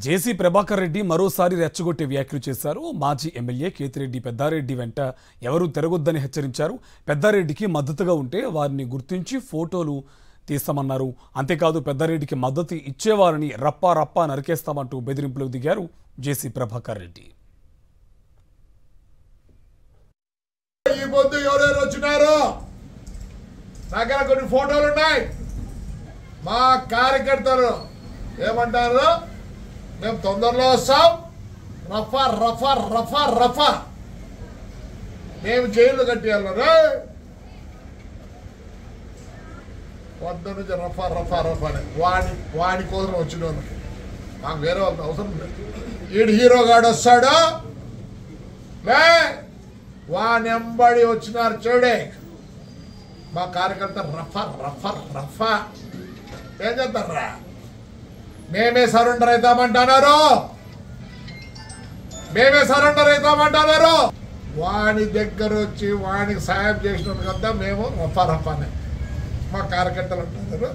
జేసీ ప్రభాకర్ రెడ్డి మరోసారి రెచ్చగొట్టే వ్యాఖ్యలు చేశారు. మాజీ ఎమ్మెల్యే కేతిరెడ్డి పెద్దారెడ్డి వెంట ఎవరూ తిరగొద్దని హెచ్చరించారు. పెద్దారెడ్డికి మద్దతుగా ఉంటే వారిని గుర్తించి ఫోటోలు తీస్తామన్నారు. అంతేకాదు పెద్దారెడ్డికి మద్దతు ఇచ్చేవారిని రప్పా రప్పా నరికేస్తామంటూ బెదిరింపులకు దిగారు జేసీ ప్రభాకర్ రెడ్డి. ఈ పొద్దు ఎవరెవరు వచ్చినారు దగ్గర కొన్ని ఫోటోలు ఉన్నాయి. మా కార్యకర్తలు ఏమంటారు, మేము తొందరలో వస్తాం, రఫా రఫా రఫా రఫా మేము జైలు కట్టేయాలరా వద్ద నుంచి రఫా రఫా రఫా అని వాడి కోసం వచ్చిన వాళ్ళకి మాకు వేరే వాళ్ళకి అవసరం లేదు. ఈడు హీరోగాడు వస్తాడు, వానెంబడి వచ్చినారు చూడే మా కార్యకర్త రఫా రఫా రఫా ఏం చేస్తారా, మేమే సరెండర్ అవుతామంటున్నారు, మేమే సరెండర్ అవుతామంటున్నారు. వాని దగ్గర వచ్చి వానికి సాయం చేసినందుకంతా మేము రఫా రఫానే మా కార్యకర్తలు అంటున్నారు.